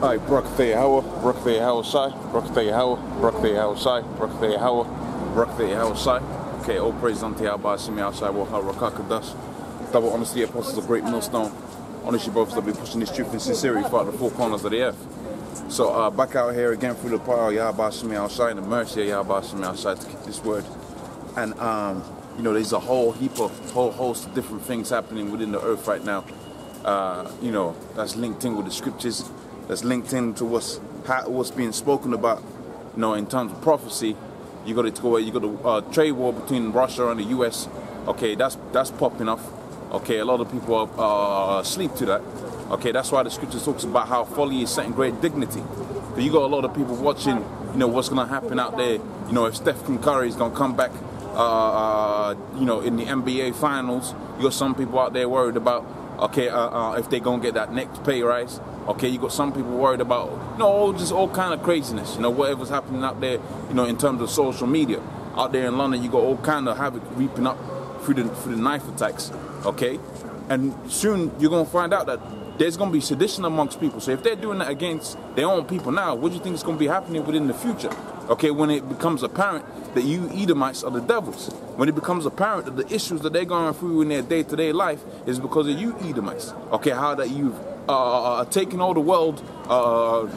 Alright, Brakathe Hawa, Brakathe Hawa Sai, Brakathe Hawa, Brakathe Hawa Sai, Brakathe Hawa, Brakathe Hawa Sai. Okay, all praise unto Yahweh, Simi outside, Waha Rakakadas. Double honesty, apostles of great millstone. Honestly, brothers, that be pushing this truth and sincerity throughout the four corners of the earth. So, back out here again through the power of Yahweh, Simi outside, and the mercy of Yahweh, Simi outside to keep this word. And, you know, there's a whole host of different things happening within the earth right now. You know, that's linked in with the scriptures. That's linked into what's being spoken about, you know, in terms of prophecy. You got the trade war between Russia and the U.S. Okay, that's popping off. Okay, a lot of people are asleep to that. Okay, that's why the scripture talks about how folly is set in great dignity. But you got a lot of people watching, you know, what's gonna happen out there. You know, if Stephen Curry is gonna come back, you know, in the NBA finals. You got some people out there worried about, okay, if they're gonna get that next pay rise. Okay, you got some people worried about, you know, just all kind of craziness, you know, whatever's happening out there, you know, in terms of social media. Out there in London, you got all kind of havoc reaping up through the knife attacks, okay? And soon you're going to find out that there's going to be sedition amongst people. So if they're doing that against their own people now, what do you think is going to be happening within the future? Okay, when it becomes apparent that you Edomites are the devils, when it becomes apparent that the issues that they're going through in their day-to-day life is because of you Edomites, okay, how that you've taking all the world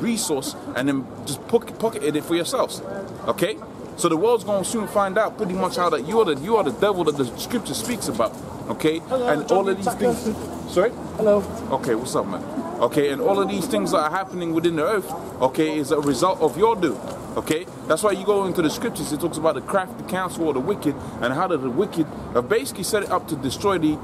resource and then just pocketed it for yourselves. Okay, so the world's going to soon find out pretty much how that you are the devil that the scripture speaks about. Okay, hello, and all of these things. Sorry. Hello. Okay, what's up, man? Okay, and all of these things that are happening within the earth, okay, is a result of your doing. Okay, that's why you go into the scriptures. It talks about the crafty counsel of the wicked and how the wicked have basically set it up to destroy the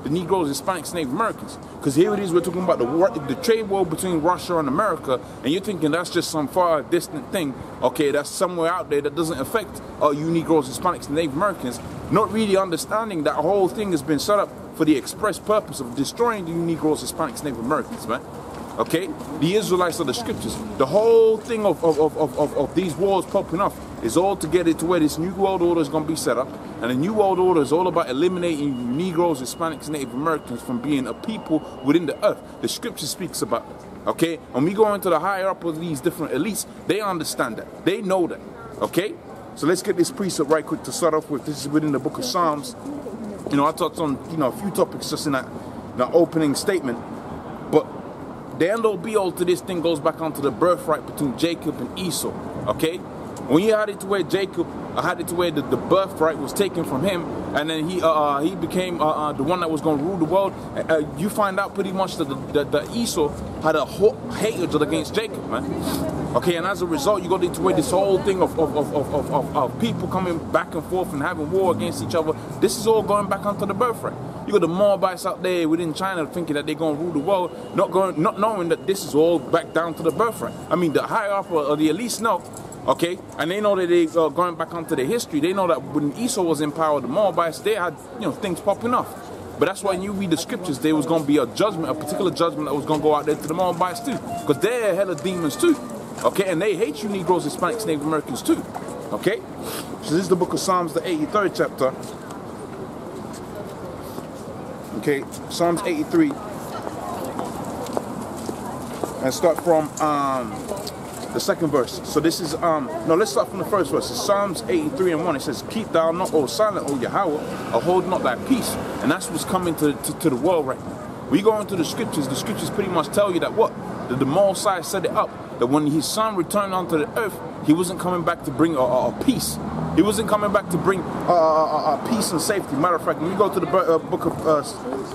Negroes, Hispanics, Native Americans. Because here it is, we're talking about the trade war between Russia and America, and you're thinking that's just some far distant thing. Okay, that's somewhere out there that doesn't affect you Negroes, Hispanics, and Native Americans. Not really understanding that whole thing has been set up for the express purpose of destroying the Negroes, Hispanics, Native Americans, man. Okay, the Israelites of the scriptures. The whole thing of these wars popping off is all to get it to where this new world order is going to be set up, and the new world order is all about eliminating Negroes, Hispanics, Native Americans from being a people within the earth. The scripture speaks about it. Okay, when we go into the higher up of these different elites, they understand that, they know that. Okay, so let's get this precept right quick to start off with. This is within the book of Psalms. You know, I touched on, you know, a few topics just in that opening statement, but the end-all be-all to this thing goes back onto the birthright between Jacob and Esau, okay? When you had it to where Jacob had it to where the birthright was taken from him, and then he became the one that was going to rule the world, you find out pretty much that Esau had a hatred against Jacob, man. Okay, and as a result, you got into where this whole thing of people coming back and forth and having war against each other. This is all going back onto the birthright. You got the Moabites out there within China thinking that they're going to rule the world, not knowing that this is all back down to the birthright. I mean, the higher up or the elites know, okay, and they know that they're going back onto the history. They know that when Esau was in power, the Moabites, they had, you know, things popping off. But that's why when you read the scriptures, there was going to be a judgment, a particular judgment that was going to go out there to the Moabites too, because they're hella demons too. Okay, and they hate you Negroes, Hispanics, Native Americans too. Okay, so this is the book of Psalms, the 83rd chapter. Okay, Psalms 83. And start from the second verse. So this is no, let's start from the first verse. It's Psalms 83 and 1. It says, "Keep thou not, O silent, O Yahweh, or hold not thy peace." And that's what's coming to the world right now. We go into the scriptures pretty much tell you that what? That the Mosai set it up, that when his son returned onto the earth, he wasn't coming back to bring peace. He wasn't coming back to bring peace and safety. Matter of fact, when we go to the book of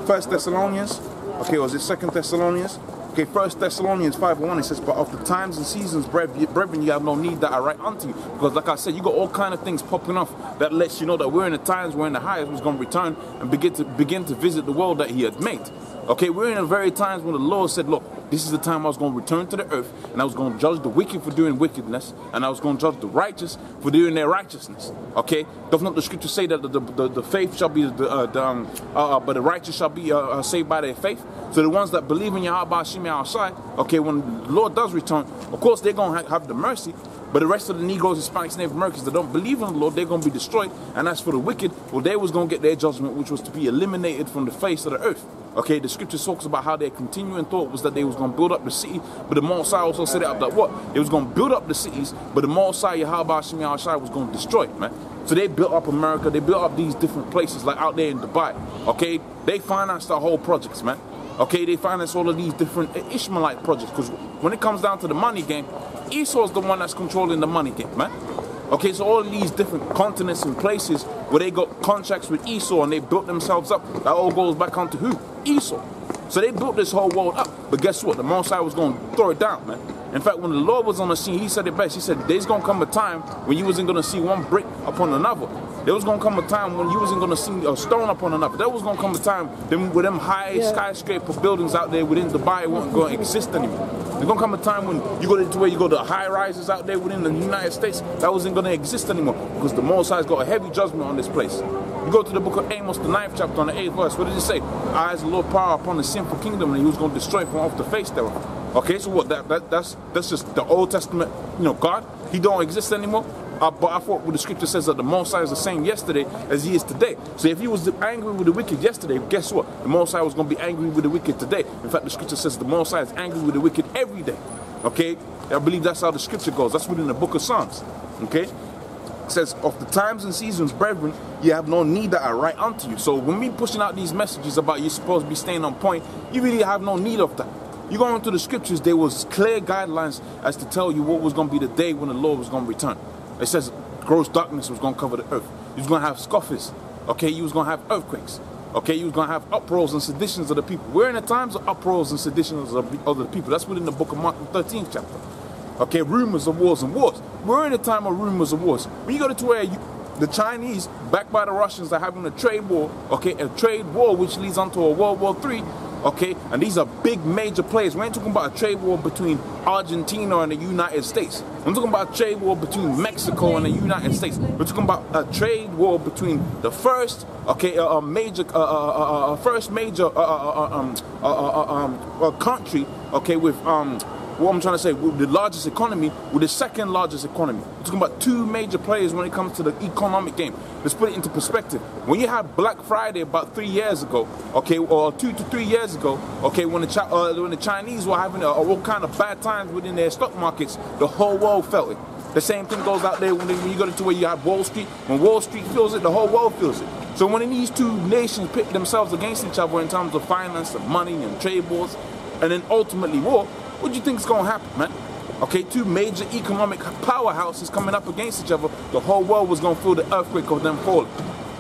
1 Thessalonians, okay, or is it 2 Thessalonians? Okay, 1 Thessalonians 5:1, it says, "But of the times and seasons, brethren, you have no need that I write unto you." Because like I said, you got all kind of things popping off that lets you know that we're in the times when the highest was going to return and begin to visit the world that he had made. Okay, we're in the very times when the Lord said, look, this is the time I was going to return to the earth, and I was going to judge the wicked for doing wickedness, and I was going to judge the righteous for doing their righteousness. Okay, does not the scripture say that the faith shall be but the righteous shall be saved by their faith? So the ones that believe in Yahweh Shimi outside, okay, when the Lord does return, of course they're going to have the mercy. But the rest of the Negroes, Hispanics, Native Americans that don't believe in the Lord, they're going to be destroyed. And as for the wicked, well, they was going to get their judgment, which was to be eliminated from the face of the earth. Okay, the scripture talks about how their continuing thought was that they was going to build up the city, but the Most High also set it up that what? They was going to build up the cities, but the Most High Yahweh Hashem Yahweh was going to destroy it, man. So they built up America, they built up these different places, like out there in Dubai. Okay, they financed the whole projects, man. Okay, they financed all of these different Ishmaelite projects, because when it comes down to the money game, Esau's the one that's controlling the money game, man. Okay, so all of these different continents and places where they got contracts with Esau and they built themselves up, that all goes back onto who? Esau. So they built this whole world up. But guess what? The Most High was going to throw it down, man. In fact, when the Lord was on the scene, he said it best. He said, there's going to come a time when you wasn't going to see one brick upon another. There was going to come a time when you wasn't going to see a stone upon another. There was going to come a time when them high skyscraper buildings out there within Dubai weren't going to exist anymore. There's going to come a time when you go to where you go to high rises out there within the United States, that wasn't going to exist anymore, because the Most High's got a heavy judgment on this place. You go to the book of Amos, the 9th chapter, on the 8th verse. What did it say? I as the Lord power upon the sinful kingdom, and he was going to destroy it from off the face thereof. Okay, so what? That's just the Old Testament. You know, God, he don't exist anymore. But I thought what the scripture says that the Most High is the same yesterday as he is today. So if he was angry with the wicked yesterday, guess what? The Most High was going to be angry with the wicked today. In fact, the scripture says the Most High is angry with the wicked every day. Okay, I believe that's how the scripture goes. That's within the book of Psalms. Okay. Says, of the times and seasons, brethren, you have no need that I write unto you. So when we pushing out these messages about you're supposed to be staying on point, you really have no need of that. You go into the scriptures, there was clear guidelines as to tell you what was going to be the day when the Lord was going to return. It says gross darkness was going to cover the earth. You was going to have scoffers. Okay, you was going to have earthquakes. Okay, you was going to have uproars and seditions of the people. We're in the times of uproars and seditions of the people. That's within the book of Mark, the 13th chapter. Okay, rumors of wars and wars. We're in a time of rumors of wars. When you go to where the Chinese, backed by the Russians, are having a trade war, okay, a trade war which leads on to a World War III, okay, and these are big major players. We ain't talking about a trade war between Argentina and the United States. I'm talking about a trade war between Mexico and the United States. We're talking about a trade war between the first, okay, first major country, okay, with what I'm trying to say, with the largest economy, with the second largest economy. We're talking about two major players when it comes to the economic game. Let's put it into perspective. When you had Black Friday about 3 years ago, okay, or 2 to 3 years ago, okay, when the Chinese were having all kind of bad times within their stock markets, the whole world felt it. The same thing goes out there when you go to where you have Wall Street. When Wall Street feels it, the whole world feels it. So when these two nations pit themselves against each other in terms of finance and money and trade wars, and then ultimately war, what do you think is going to happen, man? Okay, two major economic powerhouses coming up against each other. The whole world was going to feel the earthquake of them falling.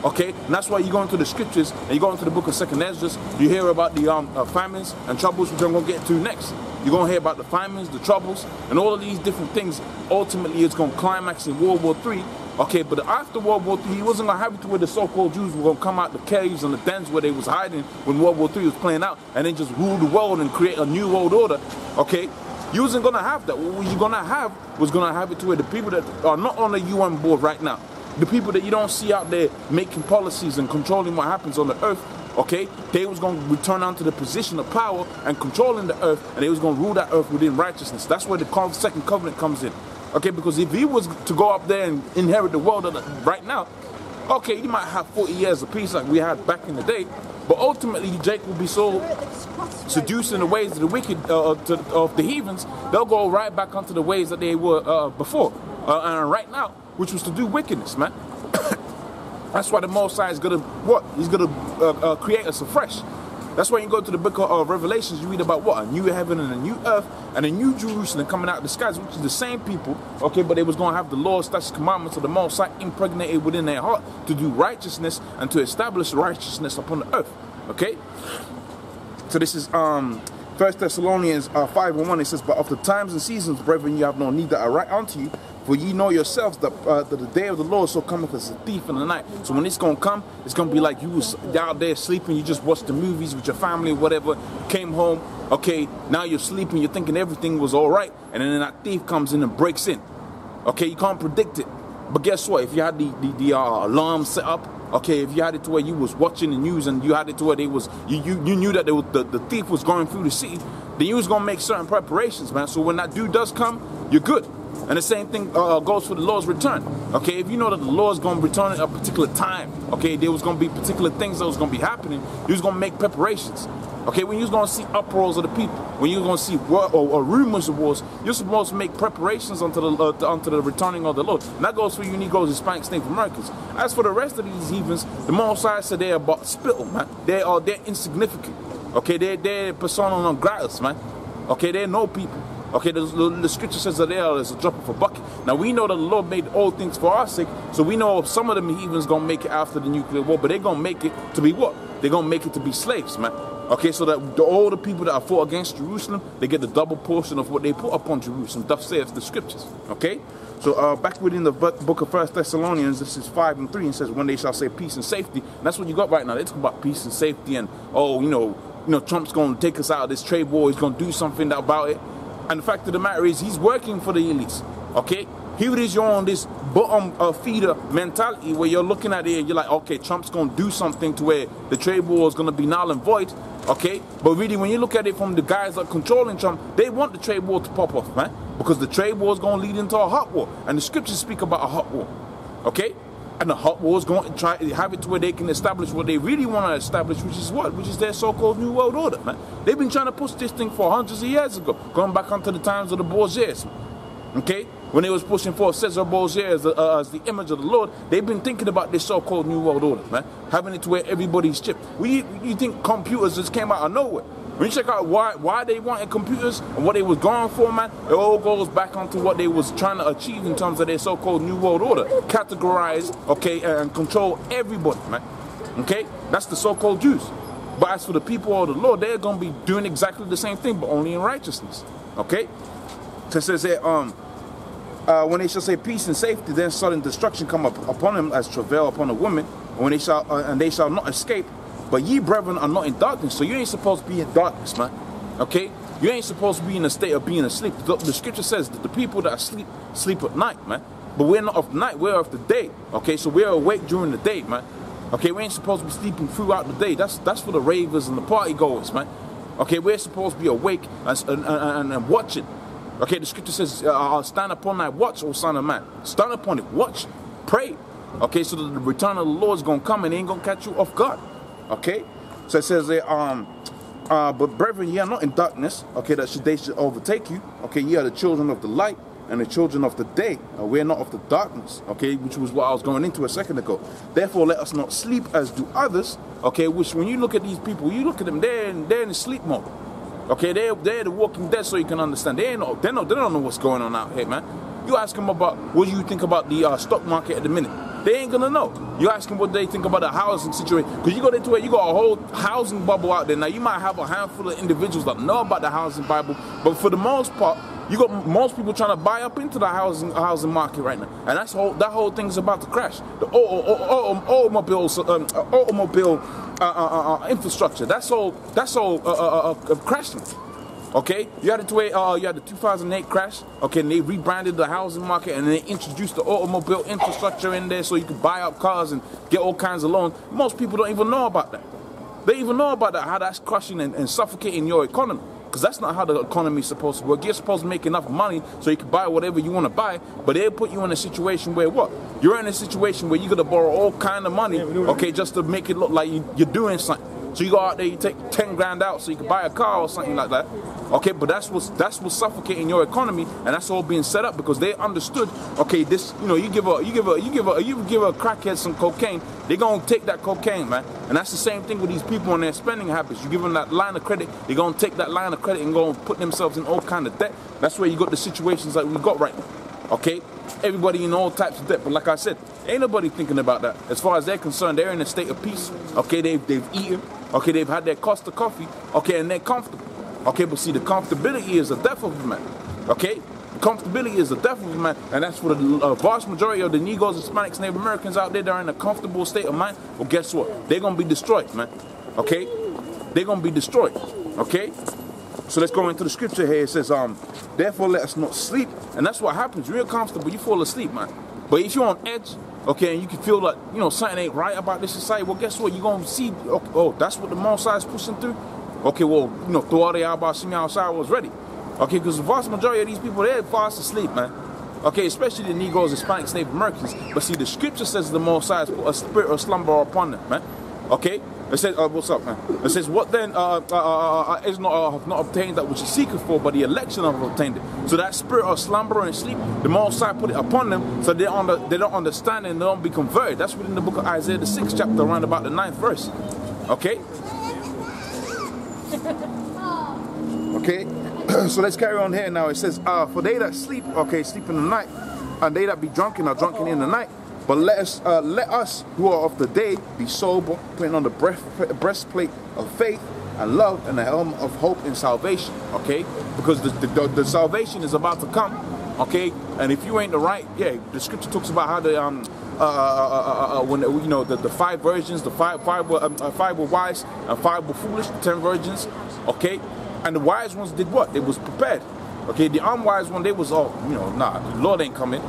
Okay, and that's why you go into the scriptures and you go into the book of 2nd Ezra. You hear about the famines and troubles, which I'm going to get to next. You're going to hear about the famines, the troubles, and all of these different things. Ultimately, it's going to climax in World War III. Okay, but after World War III, he wasn't going to have it to where the so-called Jews were going to come out the caves and the dens where they was hiding when World War III was playing out and then just rule the world and create a new world order. Okay, you wasn't going to have that. What you're going to have was going to have it to where the people that are not on the UN board right now, the people that you don't see out there making policies and controlling what happens on the earth, okay, they was going to return onto the position of power and controlling the earth, and they was going to rule that earth within righteousness. That's where the second covenant comes in. Okay, because if he was to go up there and inherit the world right now, okay, he might have 40 years of peace like we had back in the day, but ultimately Jake will be so seduced in the ways of the wicked, of the heathens, they'll go right back onto the ways that they were before, and right now, which was to do wickedness, man. That's why the Most High is going to, what? He's going to create us afresh. That's why you go to the book of Revelations, you read about what? A new heaven and a new earth and a new Jerusalem coming out of the skies, which is the same people, okay, but they was going to have the laws, statutes, commandments of the Most High impregnated within their heart to do righteousness and to establish righteousness upon the earth, okay? So this is 1 Thessalonians 5:1. It says, but of the times and seasons, brethren, you have no need that I write unto you, for ye know yourselves that the day of the Lord so cometh as a thief in the night. So when it's going to come, it's going to be like you was out there sleeping, you just watched the movies with your family or whatever, came home, okay, now you're sleeping, you're thinking everything was all right, and then that thief comes in and breaks in. Okay, you can't predict it. But guess what? If you had the alarm set up, okay, if you had it to where you was watching the news and you had it to where they was, you knew that the thief was going through the city, then you was going to make certain preparations, man. So when that dude does come, you're good. And the same thing goes for the Lord's return. Okay, if you know that the Lord's going to return at a particular time, okay, there was going to be particular things that was going to be happening, he was going to make preparations. Okay, when you're going to see uproars of the people, when you're going to see or rumors of wars, you're supposed to make preparations unto the returning of the Lord. And that goes for you Negroes, Hispanics, Native Americans. As for the rest of these heathens, the Most High said they're about spittle, man. They're insignificant. Okay, they're persona non gratis, man. Okay, they're no people. Okay, the scripture says that they are as a drop of a bucket. Now we know that the Lord made all things for our sake, so we know some of them heathens gonna make it after the nuclear war, but they're gonna make it to be what? They're gonna make it to be slaves, man. Okay, so that all the people that are fought against Jerusalem, they get the double portion of what they put upon Jerusalem. Thus saith the scriptures. Okay, so back within the book of 1 Thessalonians, this is 5 and 3, and says, when they shall say peace and safety, and that's what you got right now. They talk about peace and safety, and oh, you know, Trump's gonna take us out of this trade war. He's gonna do something about it. And the fact of the matter is, he's working for the elites. Okay, here it is, you're on this bottom feeder mentality where you're looking at it and you're like, okay, Trump's gonna do something to where the trade war is gonna be null and void. Okay, but really, when you look at it from the guys that are controlling Trump, they want the trade war to pop off, man, because the trade war is going to lead into a hot war, and the scriptures speak about a hot war. Okay, and the hot war is going to try to have it to where they can establish what they really want to establish, which is what? Which is their so-called New World Order, man. They've been trying to push this thing for hundreds of years ago, going back onto the times of the Borgias. Okay, when they was pushing for Caesar Borgia as the image of the Lord, they've been thinking about this so-called New World Order, man, having it to where everybody's chipped. You think computers just came out of nowhere? When you check out why they wanted computers and what they was going for, man, it all goes back onto what they was trying to achieve in terms of their so-called New World Order, categorize, okay, and control everybody, man. Okay, that's the so-called Jews. But as for the people of the Lord, they're gonna be doing exactly the same thing, but only in righteousness. Okay. So it says that when they shall say peace and safety, then sudden destruction come upon them as travail upon a woman, and they shall not escape. But ye brethren are not in darkness, so you ain't supposed to be in darkness, man. Okay, you ain't supposed to be in a state of being asleep. The scripture says that the people that are sleep at night, man. But we're not of the night, we're of the day. Okay, so we're awake during the day, man. Okay, we ain't supposed to be sleeping throughout the day. That's for the ravers and the party goers, man. Okay, we're supposed to be awake and watching. Okay, the scripture says, stand upon thy watch, O son of man. Stand upon it, watch, pray. Okay, so that the return of the Lord is going to come and it ain't going to catch you off guard. Okay, so it says that, but brethren, ye are not in darkness, okay, that they should overtake you. Okay, ye are the children of the light and the children of the day. We are not of the darkness, okay, which was what I was going into a second ago. Therefore, let us not sleep as do others, okay, which when you look at these people, you look at them, they're in sleep mode. Okay, they're the walking dead, so you can understand. They don't know what's going on out here, man. You ask them about what do you think about the stock market at the minute. They ain't gonna know. You ask them what they think about the housing situation, because you go into it, you got a whole housing bubble out there. Now you might have a handful of individuals that know about the housing Bible, but for the most part, you got most people trying to buy up into the housing market right now, and that whole thing's about to crash. The automobile infrastructure, that's all crashing. Okay, you had the 2008 crash. Okay, and they rebranded the housing market and they introduced the automobile infrastructure in there so you could buy up cars and get all kinds of loans. Most people don't even know about that. They even know about that, how that's crushing and suffocating your economy. Because that's not how the economy is supposed to work. You're supposed to make enough money so you can buy whatever you want to buy, but they'll put you in a situation where what? You're in a situation where you're going to borrow all kind of money, okay, just to make it look like you're doing something. So you go out there, you take 10 grand out so you can buy a car or something like that. Okay, but that's what's suffocating your economy, and that's all being set up because they understood. Okay, this, you give a crackhead some cocaine, they're gonna take that cocaine, man. And that's the same thing with these people and their spending habits. You give them that line of credit, they're gonna take that line of credit and go and put themselves in all kind of debt. That's where you got the situations that we got right now. Okay, everybody in all types of debt. But like I said, ain't nobody thinking about that. As far as they're concerned, they're in a state of peace. Okay, they've eaten. Okay, they've had their cost of coffee. Okay, and they're comfortable. Okay, but see, the comfortability is the death of a man. Okay, comfortability is the death of a man, and that's for the vast majority of the Negroes, Hispanics, Native Americans out there that are in a comfortable state of mind. Well, guess what? They're gonna be destroyed, man. Okay, they're gonna be destroyed. Okay. So let's go into the scripture here. It says, therefore let us not sleep. And that's what happens. You're real comfortable, you fall asleep, man. But if you're on edge, okay, and you can feel that, something ain't right about this society, well, guess what? You're going to see, oh, that's what the Most High is pushing through. Okay, well, throughout the hour, Shimi outside was ready. Okay, because the vast majority of these people, they're fast asleep, man. Okay, especially the Negroes, Hispanics, Native Americans. But see, the scripture says the Most High has put a spirit of slumber upon them, man. Okay? It says, what's up, man? It says, what then is not have not obtained that which is seeketh for, but the election have obtained it. So that spirit of slumber and sleep, the Most High put it upon them, so they don't understand and they don't be converted. That's within the book of Isaiah, the 6th chapter, around about the 9th verse. Okay? Okay? So let's carry on here now. It says, for they that sleep, okay, sleep in the night, and they that be drunken are drunken in the night. But let us who are of the day be sober, putting on the breastplate of faith and love and the helmet of hope and salvation. Okay, because the salvation is about to come. Okay, and if you ain't the right, yeah, the scripture talks about how the when you know the 5 virgins, the five were wise and 5 were foolish, 10 virgins. Okay, and the wise ones did what? They was prepared. Okay, the unwise one, they was all, you know, nah, the Lord ain't coming.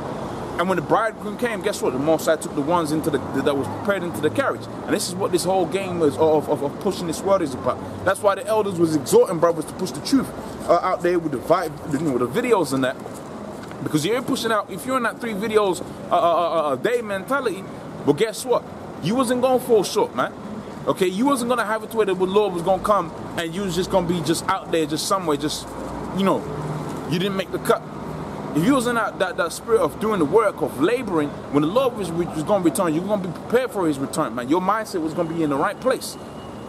And when the bridegroom came, guess what? The Most High took the ones into that was prepared into the carriage. And this is what this whole game was of pushing this world is about. That's why the elders was exhorting brothers to push the truth out there with the videos and that. Because you're pushing out, if you're in that 3 videos a day mentality, well, guess what? You wasn't going to fall short, man. Okay, you wasn't going to have it to where the Lord was going to come and you was just going to be just out there, just somewhere, just, you know, you didn't make the cut. If you was in that spirit of doing the work, of laboring, when the Lord was going to return, you were going to be prepared for his return, man. Your mindset was going to be in the right place.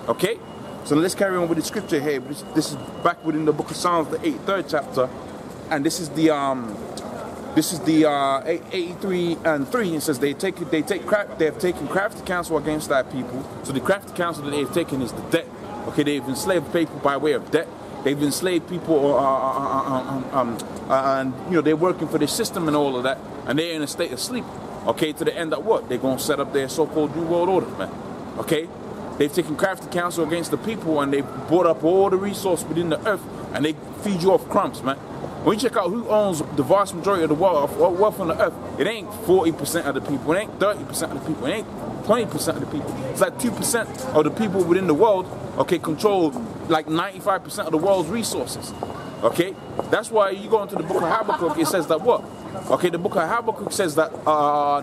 Okay? So let's carry on with the scripture here. This is back within the book of Psalms, the 3rd chapter. And this is the 83:3. It says they have taken crafty counsel against thy people. So the crafty counsel that they've taken is the debt. Okay, they've enslaved people by way of debt. They've enslaved people, and you know they're working for the system and all of that, and they're in a state of sleep. Okay, to the end of what? They're gonna set up their so-called New World Order, man. Okay, they've taken crafty counsel against the people, and they've brought up all the resources within the earth, and they feed you off crumbs, man. When you check out who owns the vast majority of the wealth on the earth, it ain't 40% of the people, it ain't 30% of the people, it ain't 20% of the people. It's like 2% of the people within the world, okay, control like 95% of the world's resources. Okay, that's why you go into the book of Habakkuk. It says that what? Okay, the book of Habakkuk says that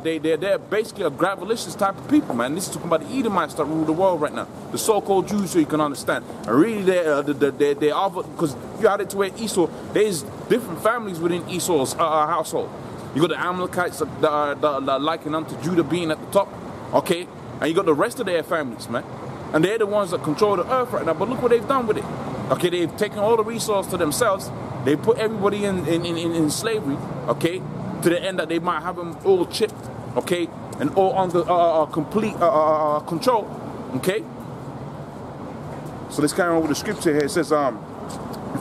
they're basically a gravelicious type of people, man. This is talking about the Edomites that rule the world right now, the so-called Jews, so you can understand. And really, they're because you had it to where Esau, there's different families within Esau's household. You got the Amalekites that are likened unto Judah being at the top. Okay, and you got the rest of their families, man, and they're the ones that control the earth right now. But look what they've done with it. Okay, they've taken all the resources to themselves. They put everybody in slavery. Okay, to the end that they might have them all chipped. Okay, and all under complete control. Okay. So let's carry on with the scripture here. It says,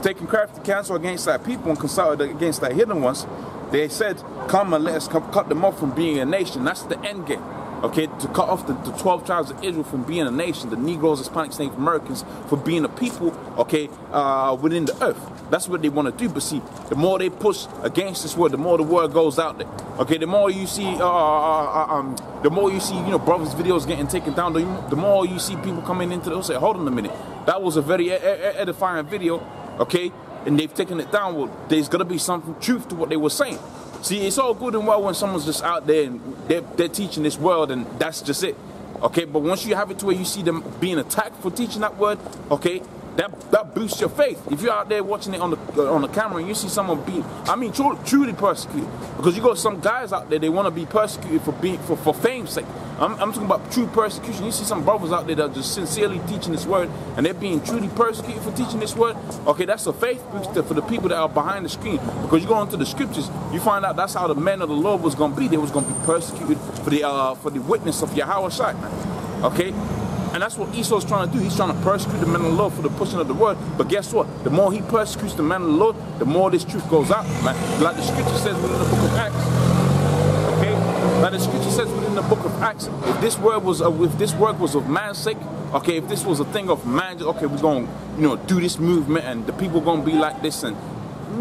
taking crafty counsel against thy people and consulted against thy hidden ones, they said, come and let us cut them off from being a nation. That's the end game. Okay, to cut off the 12 tribes of Israel from being a nation, the Negroes, Hispanics, Native Americans, for being a people, okay, within the earth. That's what they want to do. But see, the more they push against this word, the more the word goes out there. Okay, the more you see, you know, brothers' videos getting taken down, the more you see people coming into those. Say, hold on a minute, that was a very edifying video, okay, and they've taken it down. Well, there's gonna be some truth to what they were saying. See, it's all good and well when someone's just out there and they're teaching this word and that's just it. Okay, but once you have it to where you see them being attacked for teaching that word, okay, that boosts your faith. If you're out there watching it on the camera and you see someone being, I mean, truly persecuted, because you got some guys out there, they want to be persecuted for fame's sake. I'm talking about true persecution. You see some brothers out there that are just sincerely teaching this word and they're being truly persecuted for teaching this word. Okay, that's a faith booster for the people that are behind the screen, because you go into the scriptures, you find out that's how the men of the Lord was going to be. They was going to be persecuted for the witness of Yahweh Shai, man. Okay. And that's what Esau's trying to do. He's trying to persecute the men of the Lord for the pushing of the word. But guess what? The more he persecutes the men of the Lord, the more this truth goes out, man. Like the scripture says within the book of Acts. Okay? Like the scripture says within the book of Acts, if this word was of man's sake, okay, if this was a thing of man, okay, we're going to, you know, do this movement and the people are going to be like this, and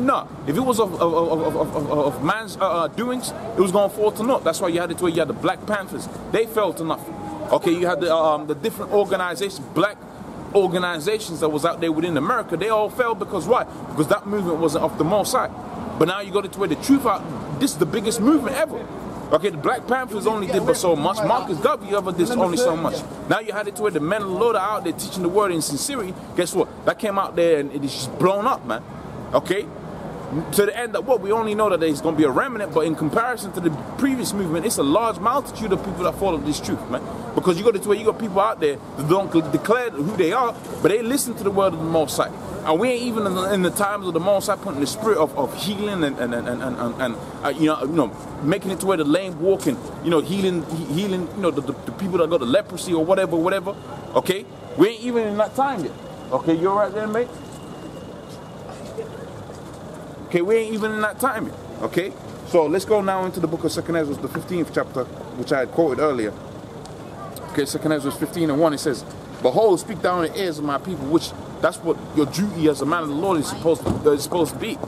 no. If it was of man's doings, it was going to fall to naught. That's why you had it where you had the Black Panthers. They fell to nothing. Okay, you had the different organizations, black organizations that was out there within America. They all fell because why? Because that movement wasn't of the Most High. But now you got it to where the truth out. This is the biggest movement ever. Okay, the Black Panthers only did but so much. Marcus Garvey did only so much. Now you had it to where the men of the Lord are out there teaching the word in sincerity. Guess what? That came out there and it's just blown up, man. Okay? To the end that what we only know that there's going to be a remnant, but in comparison to the previous movement, it's a large multitude of people that follow this truth, man. Because you got it to where you got people out there that don't declare who they are, but they listen to the word of the Most High. And we ain't even in the times of the Most High putting the spirit of healing and you know, making it to where the lame walking, you know, healing, you know, the people that got the leprosy or whatever. Okay, we ain't even in that time yet. Okay, you all right there, mate? Okay, we ain't even in that time yet. Okay, so let's go now into the book of 2 Ezra, the 15th chapter, which I had quoted earlier. Okay, 2 Ezra 15:1, it says, "Behold, speak down in the ears of my people," which that's what your duty as a man of the Lord is supposed to be.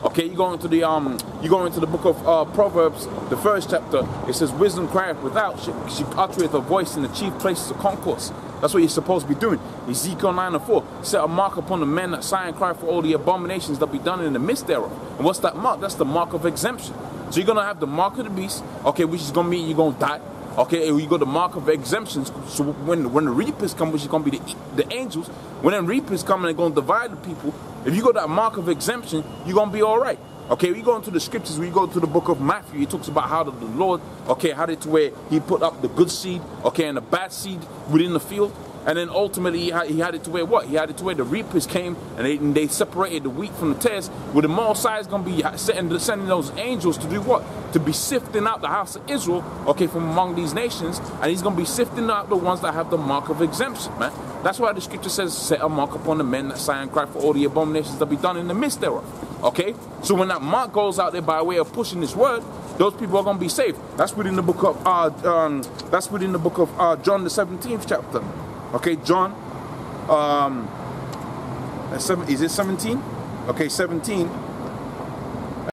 Okay, you go into the book of Proverbs, the 1st chapter. It says, "Wisdom crieth without; she uttereth her voice in the chief places of concourse." That's what you're supposed to be doing. Ezekiel 9:4, "Set a mark upon the men that sigh and cry for all the abominations that be done in the midst thereof." And what's that mark? That's the mark of exemption. So you're gonna have the mark of the beast, okay, which is gonna mean you're gonna die. Okay, you got the mark of exemptions. So when the reapers come, which is gonna be the angels, when them reapers come and they're gonna divide the people, if you got that mark of exemption, you're gonna be all right. Okay, we go into the scriptures, we go to the book of Matthew, he talks about how the Lord, okay, had it to where he put up the good seed, okay, and the bad seed within the field. And then ultimately he had it to where what? He had it to where the reapers came and they separated the wheat from the tares. Where the Most High is going to be sending those angels to do what? To be sifting out the house of Israel, okay, from among these nations. And he's going to be sifting out the ones that have the mark of exemption, man. That's why the scripture says, "Set a mark upon the men that sigh and cry for all the abominations that be done in the midst thereof." Okay? So when that mark goes out there by way of pushing this word, those people are going to be saved. That's within the book of John the 17th chapter. Okay, John, is it 17? Okay, 17.